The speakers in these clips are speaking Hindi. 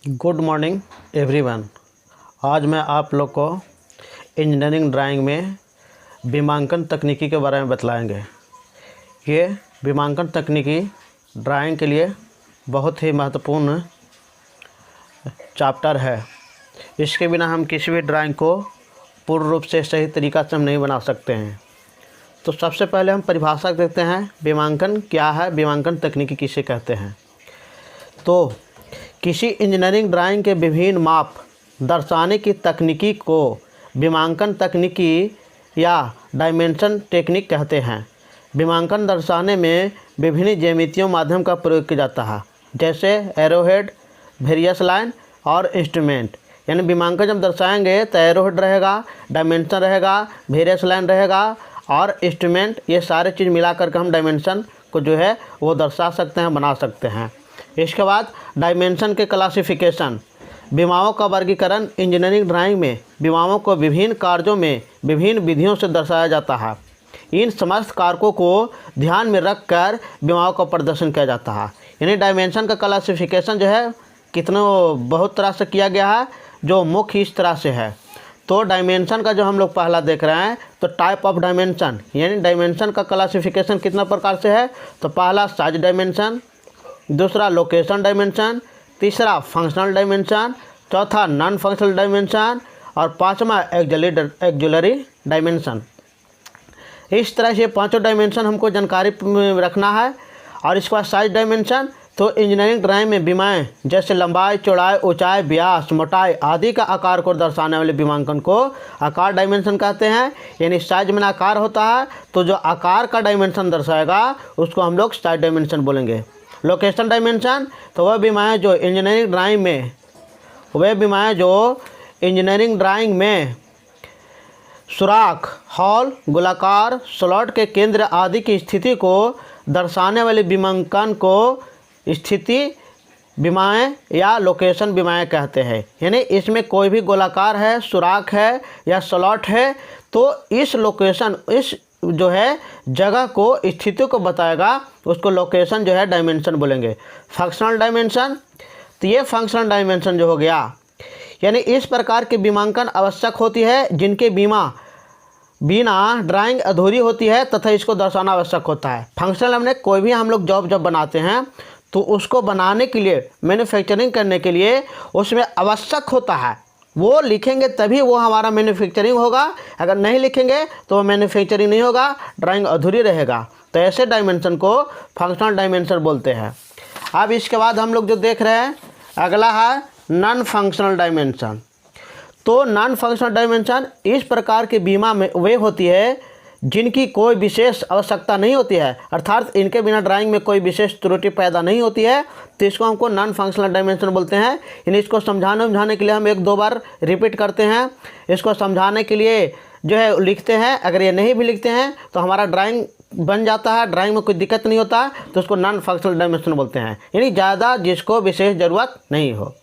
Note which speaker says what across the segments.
Speaker 1: Good morning everyone. आज मैं आप लोग को इंजीनियरिंग ड्राइंग में विमांकन तकनीकी के बारे में बतलाएंगे। ये विमांकन तकनीकी ड्राइंग के लिए बहुत ही महत्वपूर्ण चैप्टर है। इसके बिना हम किसी भी ड्राइंग को पूर्ण रूप से सही तरीक़ा से हम नहीं बना सकते हैं। तो सबसे पहले हम परिभाषा देखते हैं, विमांकन क्या है, विमांकन तकनीकी किसे कहते हैं। तो किसी इंजीनियरिंग ड्राइंग के विभिन्न माप दर्शाने की तकनीकी को विमांकन तकनीकी या डायमेंशन टेक्निक कहते हैं। विमांकन दर्शाने में विभिन्न ज्यामितीयों माध्यम का प्रयोग किया जाता है, जैसे एरोहेड, वेरियस लाइन और इंस्ट्रूमेंट। यानी विमांकन जब दर्शाएंगे तो एरोहेड रहेगा, डायमेंशन रहेगा, वेरियस लाइन रहेगा और इंस्ट्रूमेंट, ये सारे चीज़ मिला करके हम डायमेंशन को जो है वो दर्शा सकते हैं, बना सकते हैं। इसके बाद डायमेंशन के क्लासिफिकेशन, विमाओं का वर्गीकरण। इंजीनियरिंग ड्राइंग में विमाओं को विभिन्न कार्यों में विभिन्न विधियों से दर्शाया जाता है। इन समस्त कारकों को ध्यान में रखकर विमाओं का प्रदर्शन किया जाता है। यानी डायमेंशन का क्लासिफिकेशन जो है बहुत तरह से किया गया है, जो मुख्य इस तरह से है। तो डायमेंशन का जो हम लोग पहला देख रहे हैं, तो टाइप ऑफ डायमेंशन, यानी डायमेंशन का क्लासिफिकेशन कितना प्रकार से है। तो पहला साइज डायमेंशन, दूसरा लोकेशन डायमेंशन, तीसरा फंक्शनल डायमेंशन, चौथा नॉन फंक्शनल डायमेंशन और पांचवा एक्जुलरी डायमेंशन। इस तरह से पांचों डायमेंशन हमको जानकारी में रखना है। और इसके बाद साइज डायमेंशन, तो इंजीनियरिंग ड्राइंग में विमाएँ जैसे लंबाई, चौड़ाई, ऊंचाई, व्यास, मोटाई आदि का आकार को दर्शाने वाले विमांकन को आकार डायमेंशन कहते हैं। यानी साइज में आकार होता है, तो जो आकार का डायमेंशन दर्शाएगा उसको हम लोग साइज डायमेंशन बोलेंगे। लोकेशन डायमेंशन, तो वह विमाएँ जो इंजीनियरिंग ड्राइंग में सुराख, हॉल, गोलाकार, स्लॉट के केंद्र आदि की स्थिति को दर्शाने वाले विमांकन को स्थिति विमाएँ या लोकेशन विमाएँ कहते हैं। यानी इसमें कोई भी गोलाकार है, सुराख है या स्लॉट है, तो इस लोकेशन, इस जो है जगह को, स्थिति को बताएगा, उसको लोकेशन जो है डायमेंशन बोलेंगे। फंक्शनल डायमेंशन, तो ये फंक्शनल डायमेंशन जो हो गया, यानी इस प्रकार की विमांकन आवश्यक होती है जिनके बिना ड्राइंग अधूरी होती है तथा इसको दर्शाना आवश्यक होता है। फंक्शनल हमने कोई भी हम लोग जॉब जब बनाते हैं तो उसको बनाने के लिए, मैन्युफैक्चरिंग करने के लिए उसमें आवश्यक होता है, वो लिखेंगे तभी वो हमारा मैन्युफैक्चरिंग होगा। अगर नहीं लिखेंगे तो वो मैन्युफैक्चरिंग नहीं होगा, ड्राइंग अधूरी रहेगा। तो ऐसे डायमेंशन को फंक्शनल डायमेंशन बोलते हैं। अब इसके बाद हम लोग जो देख रहे हैं, अगला है नॉन फंक्शनल डायमेंशन। तो नॉन फंक्शनल डायमेंशन इस प्रकार की बीमा में वे होती है जिनकी कोई विशेष आवश्यकता नहीं होती है, अर्थात इनके बिना ड्राइंग में कोई विशेष त्रुटि पैदा नहीं होती है, तो इसको हमको नॉन फंक्शनल डायमेंशन बोलते हैं। यानी इसको समझाने के लिए हम 1-2 बार रिपीट करते हैं। इसको समझाने के लिए जो है लिखते हैं, अगर ये नहीं भी लिखते हैं तो हमारा ड्राइंग बन जाता है, ड्राइंग में कोई दिक्कत नहीं होता, तो उसको नॉन फंक्शनल डायमेंशन बोलते हैं। यानी ज़्यादा जिसको विशेष ज़रूरत नहीं हो।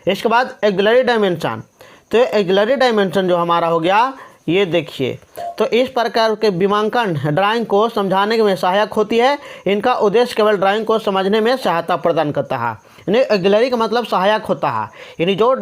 Speaker 1: इसके बाद एक्जुलरी डायमेंशन, तो एक्जुलरी डायमेंशन जो हमारा हो गया, ये देखिए, तो इस प्रकार के विमांकन ड्राइंग को समझाने में सहायक होती है। इनका उद्देश्य केवल ड्राइंग को समझने में सहायता प्रदान करता है। यानी एक्जुलरी का मतलब सहायक होता है, यानी जो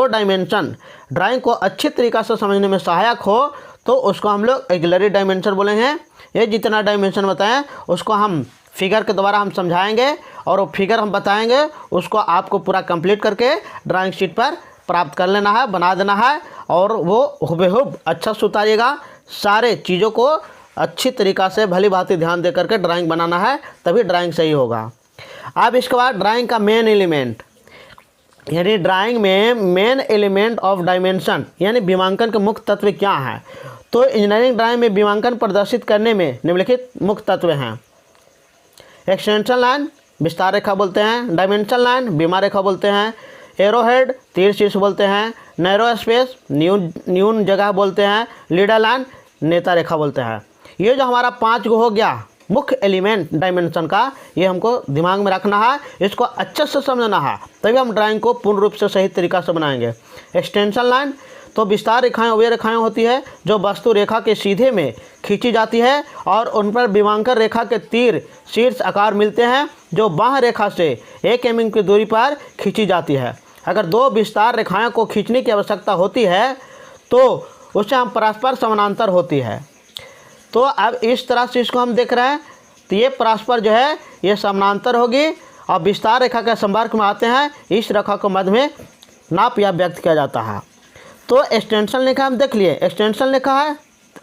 Speaker 1: डायमेंशन ड्राइंग को अच्छी तरीक़ा से समझने में सहायक हो तो उसको हम लोग एक्जुलरी डायमेंशन बोलेंगे। ये जितना डायमेंशन बताएं उसको हम फिगर के द्वारा हम समझाएंगे और वो फिगर हम बताएंगे, उसको आपको पूरा कंप्लीट करके ड्राइंग शीट पर प्राप्त कर लेना है, बना देना है और वो हुबेहूब अच्छा से उतारिएगा। सारे चीज़ों को अच्छी तरीक़ा से भली भांति ध्यान दे करके ड्राइंग बनाना है, तभी ड्राइंग सही होगा। अब इसके बाद ड्राइंग का मेन एलिमेंट, यानी ड्राइंग में मेन एलिमेंट ऑफ डायमेंशन, यानी विमांकन के मुख्य तत्व क्या हैं। तो इंजीनियरिंग ड्राइंग में विमांकन प्रदर्शित करने में निम्नलिखित मुख्य तत्व हैं। एक्सटेंशन लाइन विस्तार रेखा बोलते हैं, डायमेंशन लाइन बीमा रेखा बोलते हैं, एरोहेड तीर शीर्ष बोलते हैं, नैरो स्पेस न्यून जगह बोलते हैं, लीडर लाइन नेता रेखा बोलते हैं। ये जो हमारा 5 गो हो गया मुख्य एलिमेंट डायमेंशन का, ये हमको दिमाग में रखना है, इसको अच्छे से समझना है, तभी हम ड्राइंग को पूर्ण रूप से सही तरीक़ा से बनाएंगे। एक्सटेंशन लाइन, तो विस्तार रेखाएं वे रेखाएं होती है जो वस्तु रेखा के सीधे में खींची जाती है और उन पर विमांकन रेखा के तीर शीर्ष आकार मिलते हैं जो बाह्य रेखा से 1 mm की दूरी पर खींची जाती है। अगर दो विस्तार रेखाएं को खींचने की आवश्यकता होती है तो उससे हम परस्पर समानांतर होती है। तो अब इस तरह से इसको हम देख रहे हैं, तो ये परस्पर जो है ये समानांतर होगी और विस्तार रेखा के संपर्क में आते हैं, इस रेखा को मध्य में नाप या व्यक्त किया जाता है। तो एक्सटेंशन रेखा हम देख लिए, एक्सटेंशन रेखा है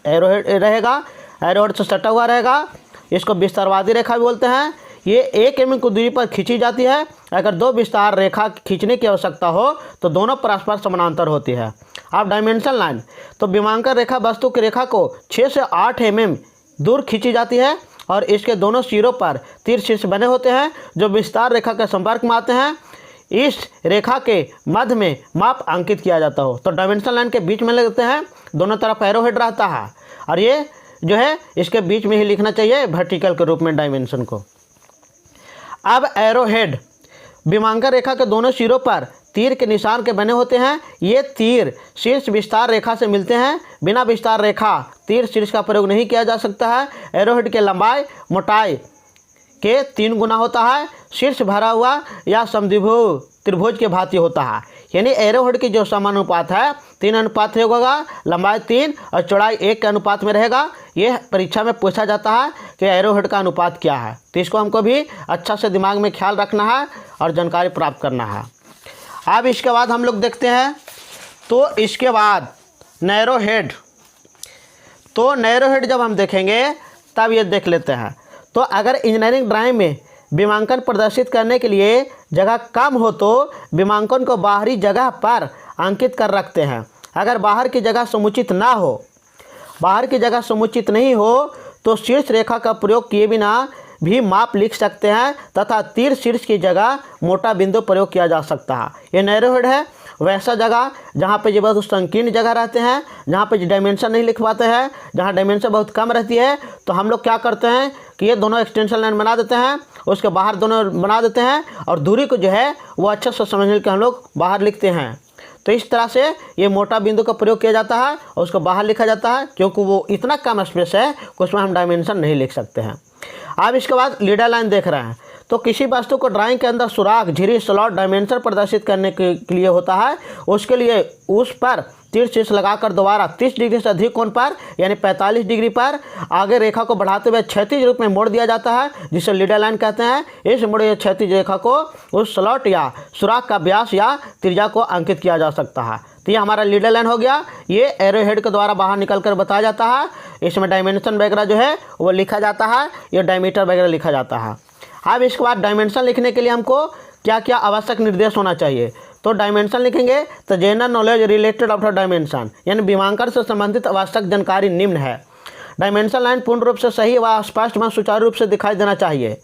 Speaker 1: एरोहेड रहेगा, एरोहेड से सटा हुआ रहेगा, इसको विस्तारवादी रेखा भी बोलते हैं। ये 1 mm की दूरी पर खींची जाती है। अगर दो विस्तार रेखा खींचने की आवश्यकता हो तो दोनों परस्पर समानांतर होती है। अब डायमेंशन लाइन, तो विमांकन रेखा वस्तु की रेखा को 6 से 8 mm दूर खींची जाती है और इसके दोनों सिरों पर तीर शीर्ष बने होते हैं जो विस्तार रेखा के संपर्क में आते हैं। इस रेखा के मध्य में माप अंकित किया जाता हो तो डायमेंशन लाइन के बीच में लगते हैं, दोनों तरफ एरोहेड रहता है और ये जो है इसके बीच में ही लिखना चाहिए वर्टिकल के रूप में डायमेंशन को। अब एरोहेड विमांकन रेखा के दोनों सिरों पर तीर के निशान के बने होते हैं। ये तीर शीर्ष विस्तार रेखा से मिलते हैं। बिना विस्तार रेखा तीर शीर्ष का प्रयोग नहीं किया जा सकता है। एरोहेड की लंबाई मोटाई के 3 गुना होता है। शीर्ष भरा हुआ या समद्विभुज त्रिभुज के भांति होता है, यानी एरोहेड की जो समानुपात है 3 अनुपात होगा, लंबाई 3 और चौड़ाई 1 के अनुपात में रहेगा। यह परीक्षा में पूछा जाता है कि एरोहेड का अनुपात क्या है, तो इसको हमको भी अच्छा से दिमाग में ख्याल रखना है और जानकारी प्राप्त करना है। अब इसके बाद हम लोग देखते हैं, तो इसके बाद नैरो हेड, तो नैरो हेड जब हम देखेंगे तब ये देख लेते हैं। तो अगर इंजीनियरिंग ड्राइंग में विमांकन प्रदर्शित करने के लिए जगह कम हो तो विमांकन को बाहरी जगह पर अंकित कर रखते हैं। अगर बाहर की जगह समुचित ना हो, बाहर की जगह समुचित नहीं हो तो शीर्ष रेखा का प्रयोग किए बिना भी माप लिख सकते हैं तथा तीर शीर्ष की जगह मोटा बिंदु प्रयोग किया जा सकता है। ये नैरो हेड है वैसा जगह जहाँ पे ये बहुत संकीर्ण जगह रहते हैं, जहाँ पे डायमेंशन नहीं लिख पाते हैं, जहाँ डायमेंशन बहुत कम रहती है, तो हम लोग क्या करते हैं कि ये दोनों एक्सटेंशन लाइन बना देते हैं, उसके बाहर दोनों बना देते हैं और दूरी को जो है वो अच्छे से समझने के हम लोग बाहर लिखते हैं। तो इस तरह से ये मोटा बिंदु का प्रयोग किया जाता है और उसको बाहर लिखा जाता है क्योंकि वो इतना कम स्पेस है कि उसमें हम डायमेंशन नहीं लिख सकते हैं। अब इसके बाद लीडर लाइन देख रहे हैं, तो किसी वस्तु को ड्राइंग के अंदर सुराख, झिरी, स्लॉट, डायमेंशन प्रदर्शित करने के लिए होता है। उसके लिए उस पर तीर शीर्ष लगाकर दोबारा 30 डिग्री से अधिक कोण पर यानी 45 डिग्री पर आगे रेखा को बढ़ाते हुए क्षैतिज रूप में मोड़ दिया जाता है, जिसे लीडर लाइन कहते हैं। इस मुड़े क्षैतिज रेखा को उस स्लॉट या सुराख का व्यास या त्रिज्या को अंकित किया जा सकता है। तो ये हमारा लीडर लाइन हो गया। ये एरो हेड के द्वारा बाहर निकल कर बताया जाता है। इसमें डायमेंशन वगैरह जो है वो लिखा जाता है, ये डायमीटर वगैरह लिखा जाता है। अब इसके बाद डायमेंशन लिखने के लिए हमको क्या क्या आवश्यक निर्देश होना चाहिए, तो डायमेंशन लिखेंगे तो general knowledge related of dimension यानी विमांकन से संबंधित आवश्यक जानकारी निम्न है। डायमेंशन लाइन पूर्ण रूप से सही व स्पष्ट व सुचारू रूप से दिखाई देना चाहिए।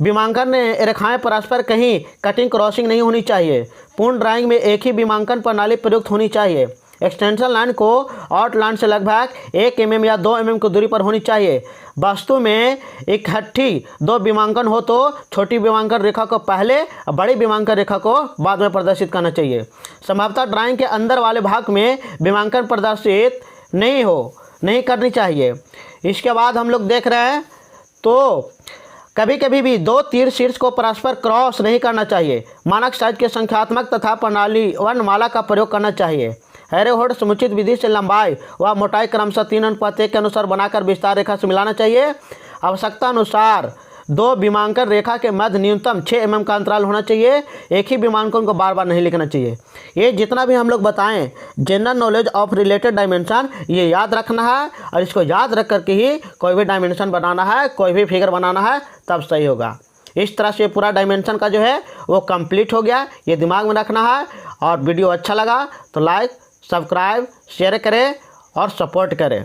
Speaker 1: विमांकन रेखाएं परस्पर कहीं कटिंग क्रॉसिंग नहीं होनी चाहिए। पूर्ण ड्राइंग में एक ही विमांकन प्रणाली प्रयुक्त होनी चाहिए। एक्सटेंशन लाइन को आउटलाइन से लगभग 1 mm या 2 mm की दूरी पर होनी चाहिए। वस्तु में इकट्ठी 2 विमांकन हो तो छोटी विमांकन रेखा को पहले और बड़ी विमांकन रेखा को बाद में प्रदर्शित करना चाहिए। संभवतः ड्राइंग के अंदर वाले भाग में विमांकन प्रदर्शित नहीं करनी चाहिए। इसके बाद हम लोग देख रहे हैं, तो कभी कभी भी 2 तीर शीर्ष को परस्पर क्रॉस नहीं करना चाहिए। मानक साइज के संख्यात्मक तथा प्रणाली वर्णमाला का प्रयोग करना चाहिए। एरोहेड समुचित विधि से लंबाई व मोटाई क्रमशः 3:1 के अनुसार बनाकर विस्तार रेखा से मिलाना चाहिए। आवश्यकता अनुसार 2 विमांकन रेखा के मध्य न्यूनतम 6 mm का अंतराल होना चाहिए। एक ही विमांकन को बार बार नहीं लिखना चाहिए। ये जितना भी हम लोग बताएं general knowledge of related dimension, ये याद रखना है और इसको याद रख करके ही कोई भी डायमेंशन बनाना है, कोई भी फिगर बनाना है, तब सही होगा। इस तरह से पूरा डायमेंशन का जो है वो कंप्लीट हो गया, ये दिमाग में रखना है। और वीडियो अच्छा लगा तो लाइक, सब्सक्राइब, शेयर करें और सपोर्ट करें।